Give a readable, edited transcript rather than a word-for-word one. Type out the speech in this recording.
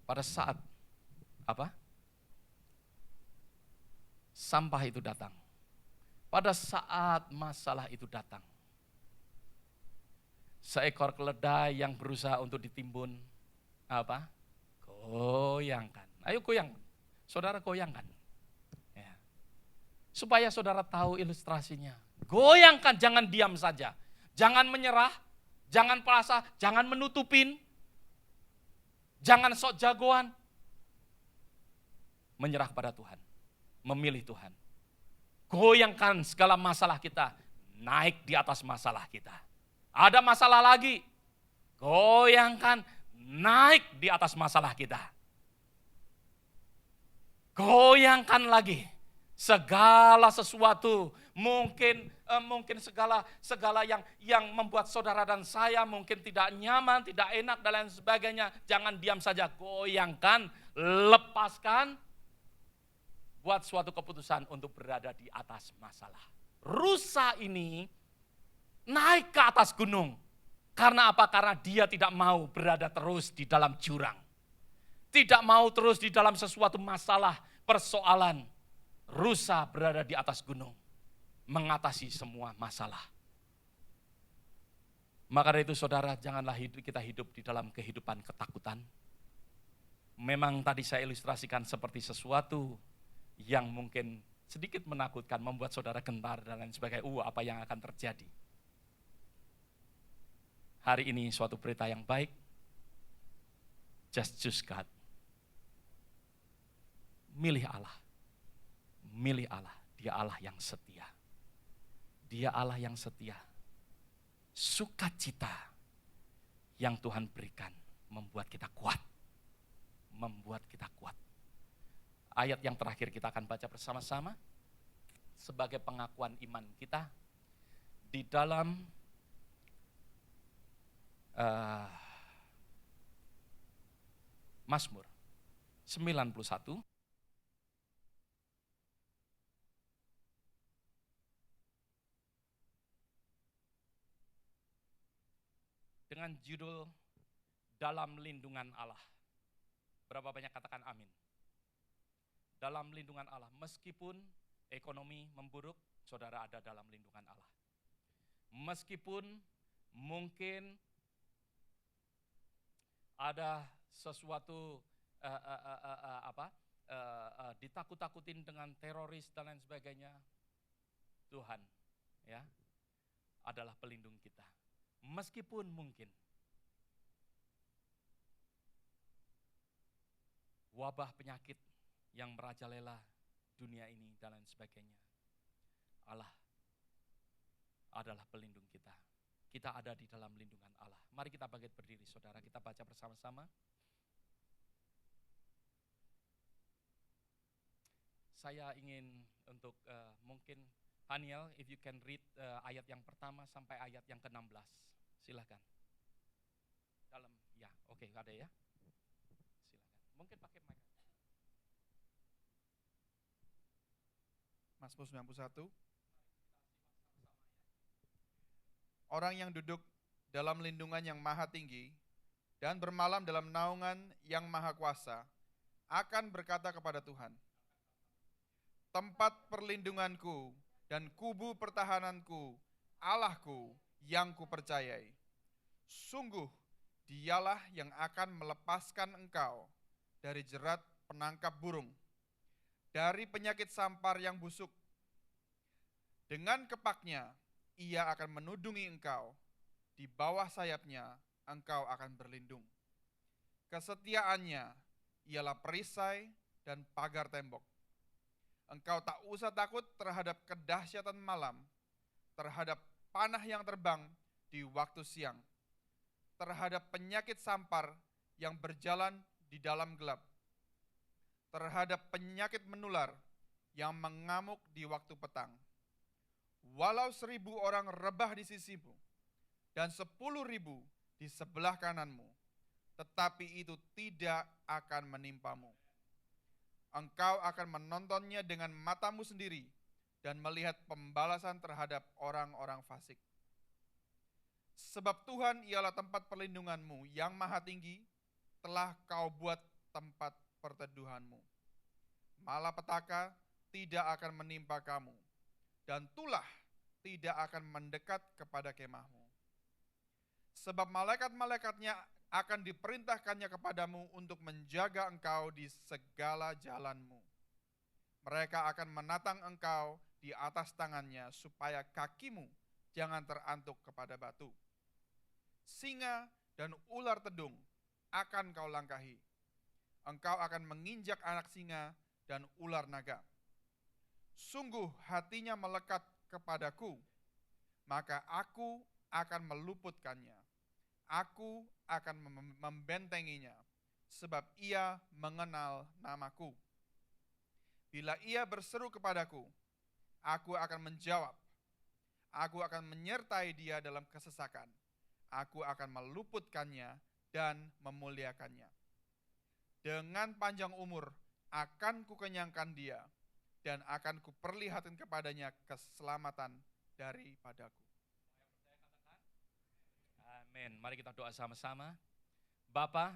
pada saat apa? Sampah itu datang. Pada saat masalah itu datang. Seekor keledai yang berusaha untuk ditimbun, apa? Goyangkan. Ayo goyang. Saudara goyangkan. Ya. Supaya saudara tahu ilustrasinya. Goyangkan, jangan diam saja. Jangan menyerah, jangan pasrah, jangan menutupin. Jangan sok jagoan. Menyerah pada Tuhan. Memilih Tuhan. Goyangkan segala masalah kita. Naik di atas masalah kita. Ada masalah lagi. Goyangkan, naik di atas masalah kita. Goyangkan lagi segala sesuatu, mungkin segala yang membuat saudara dan saya mungkin tidak nyaman, tidak enak dan lain sebagainya. Jangan diam saja, goyangkan, lepaskan, buat suatu keputusan untuk berada di atas masalah. Rusa ini naik ke atas gunung. Karena apa? Karena dia tidak mau berada terus di dalam jurang. Tidak mau terus di dalam sesuatu masalah, persoalan. Rusa berada di atas gunung. Mengatasi semua masalah. Maka dari itu saudara, janganlah kita hidup di dalam kehidupan ketakutan. Memang tadi saya ilustrasikan seperti sesuatu yang mungkin sedikit menakutkan, membuat saudara gentar dan lain sebagainya. Apa yang akan terjadi? Hari ini suatu berita yang baik. Just choose God. Milih Allah. Milih Allah. Dia Allah yang setia. Dia Allah yang setia. Sukacita yang Tuhan berikan membuat kita kuat. Membuat kita kuat. Ayat yang terakhir kita akan baca bersama-sama sebagai pengakuan iman kita di dalam Mazmur 91 dengan judul Dalam Lindungan Allah. Berapa banyak katakan amin? Dalam lindungan Allah, meskipun ekonomi memburuk, saudara ada dalam lindungan Allah. Meskipun mungkin ada sesuatu ditakut-takutin dengan teroris dan lain sebagainya, Tuhan ya adalah pelindung kita. Meskipun mungkin wabah penyakit yang merajalela dunia ini dan lain sebagainya, Allah adalah pelindung kita. Kita ada di dalam lindungan Allah. Mari kita bangkit berdiri saudara, kita baca bersama-sama. Saya ingin untuk mungkin Haniel, if you can read ayat yang pertama sampai ayat yang ke-16. Silahkan. Dalam, ya oke, ada ya. Silahkan. Mungkin pakai mic. Mazmur 91. Orang yang duduk dalam lindungan yang maha tinggi dan bermalam dalam naungan yang maha kuasa akan berkata kepada Tuhan, tempat perlindunganku dan kubu pertahananku, Allahku yang kupercayai. Sungguh dialah yang akan melepaskan engkau dari jerat penangkap burung, dari penyakit sampar yang busuk. Dengan kepaknya ia akan menudungi engkau, di bawah sayapnya engkau akan berlindung. Kesetiaannya ialah perisai dan pagar tembok. Engkau tak usah takut terhadap kedahsyatan malam, terhadap panah yang terbang di waktu siang, terhadap penyakit sampar yang berjalan di dalam gelap, terhadap penyakit menular yang mengamuk di waktu petang. Walau 1.000 orang rebah di sisimu dan 10.000 di sebelah kananmu, tetapi itu tidak akan menimpamu. Engkau akan menontonnya dengan matamu sendiri dan melihat pembalasan terhadap orang-orang fasik. Sebab Tuhan ialah tempat perlindunganmu yang maha tinggi, telah kau buat tempat perteduhanmu. Malapetaka tidak akan menimpa kamu, dan tulah tidak akan mendekat kepada kemahmu. Sebab malaikat-malaikatnya akan diperintahkannya kepadamu untuk menjaga engkau di segala jalanmu. Mereka akan menatang engkau di atas tangannya supaya kakimu jangan terantuk kepada batu. Singa dan ular tedung akan kau langkahi. Engkau akan menginjak anak singa dan ular naga. Sungguh hatinya melekat kepadaku, maka aku akan meluputkannya. Aku akan membentenginya, sebab ia mengenal namaku. Bila ia berseru kepadaku, aku akan menjawab. Aku akan menyertai dia dalam kesesakan. Aku akan meluputkannya dan memuliakannya. Dengan panjang umur akan kukenyangkan dia, dan akan kuperlihatkan kepadanya keselamatan daripadaku. Amin. Mari kita doa sama-sama. Bapa,